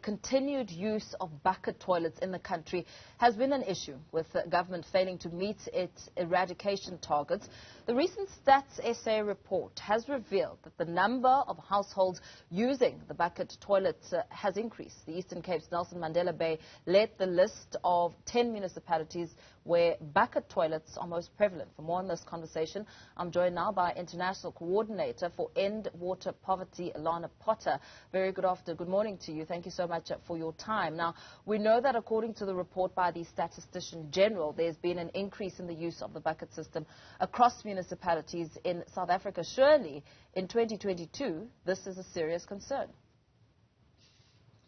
continued use of bucket toilets in the country has been an issue, with the government failing to meet its eradication targets. The recent Stats SA report has revealed that the number of households using the bucket toilets has increased. The Eastern Cape's Nelson Mandela Bay led the list of 10 municipalities where bucket toilets are most prevalent. For more on this conversation, I'm joined now by International Coordinator for End Water Poverty, Alana Potter. Very good afternoon. Good morning to you. Thank you so much for your time. Now, we know that according to the report by the Statistician General, there's been an increase in the use of the bucket system across municipalities in South Africa. Surely, in 2022, this is a serious concern.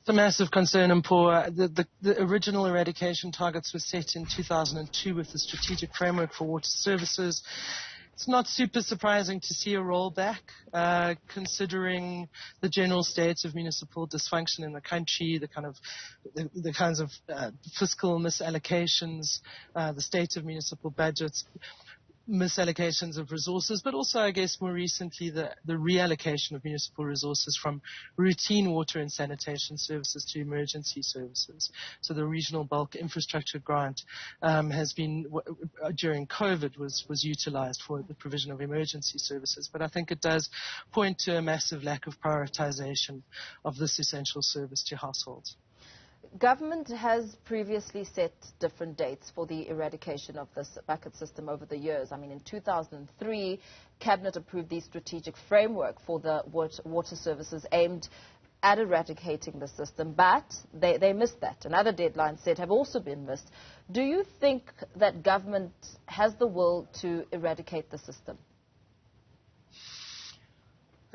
It's a massive concern, and the original eradication targets were set in 2002 with the Strategic Framework for Water Services. It's not super surprising to see a rollback, considering the general state of municipal dysfunction in the country, the kinds of fiscal misallocations, the state of municipal budgets, misallocations of resources, but also, I guess, more recently, the reallocation of municipal resources from routine water and sanitation services to emergency services. So the regional bulk infrastructure grant has been, during COVID, was utilized for the provision of emergency services. But I think it does point to a massive lack of prioritization of this essential service to households. Government has previously set different dates for the eradication of this bucket system over the years. I mean, in 2003, Cabinet approved the strategic framework for the water services aimed at eradicating the system, but they missed that. And other deadlines set have also been missed. Do you think that government has the will to eradicate the system?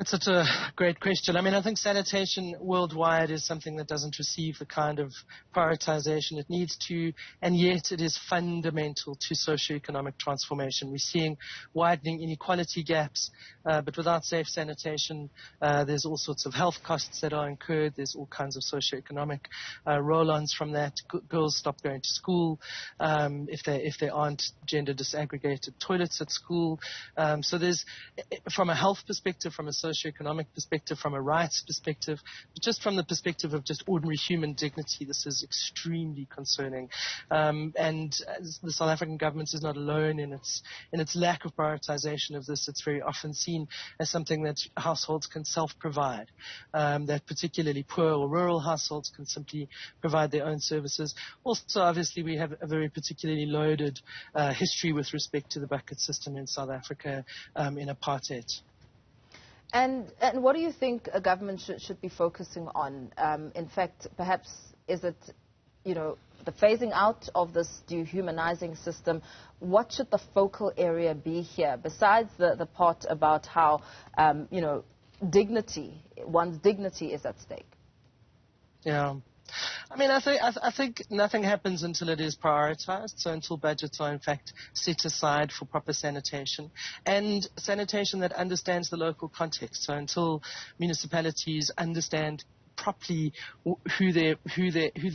It's such a great question. I mean, I think sanitation worldwide is something that doesn't receive the kind of prioritization it needs to, and yet it is fundamental to socioeconomic transformation. We're seeing widening inequality gaps, but without safe sanitation, there's all sorts of health costs that are incurred. There's all kinds of socioeconomic roll-ons from that. Girls stop going to school if they aren't gender disaggregated toilets at school. So there's, from a health perspective, from a socioeconomic perspective, from a rights perspective, but just from the perspective of just ordinary human dignity, this is extremely concerning. And the South African government is not alone in its lack of prioritization of this. It's very often seen as something that households can self-provide, that particularly poor or rural households can simply provide their own services. Also, obviously, we have a very particularly loaded history with respect to the bucket system in South Africa in apartheid. And what do you think a government should be focusing on? In fact, perhaps is it, the phasing out of this dehumanizing system? What should the focal area be here, besides the part about how, one's dignity is at stake? Yeah. I mean, I think nothing happens until it is prioritized, so until budgets are in fact set aside for proper sanitation, and sanitation that understands the local context, so until municipalities understand properly who their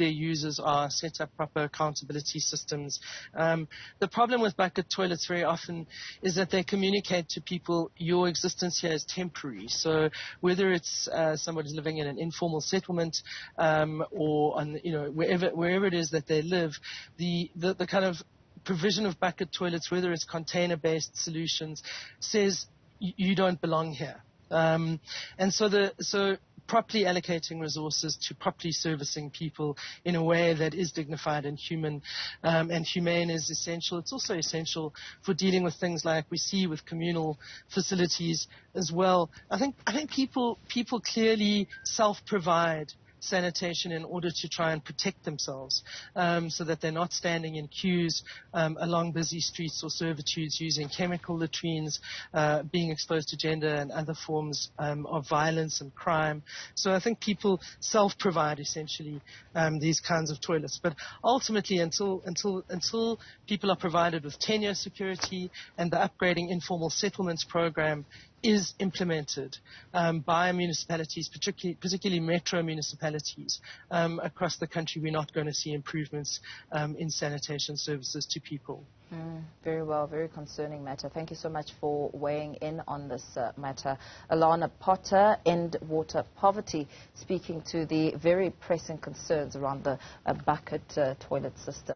users are, set up proper accountability systems. The problem with bucket toilets very often is that they communicate to people your existence here is temporary. So whether it's somebody living in an informal settlement or on wherever it is that they live, the kind of provision of bucket toilets, whether it's container-based solutions, says you don't belong here. And so properly allocating resources to properly servicing people in a way that is dignified and human and humane is essential. It's also essential for dealing with things like we see with communal facilities as well. I think people clearly self-provide sanitation in order to try and protect themselves, so that they're not standing in queues along busy streets or servitudes using chemical latrines, being exposed to gender and other forms of violence and crime. So I think people self-provide essentially these kinds of toilets. But ultimately, until people are provided with tenure security and the Upgrading Informal Settlements program is implemented by municipalities, particularly metro municipalities across the country, we're not going to see improvements in sanitation services to people. Very well, very concerning matter. Thank you so much for weighing in on this matter. Alana Potter, End Water Poverty, speaking to the very pressing concerns around the bucket toilet system.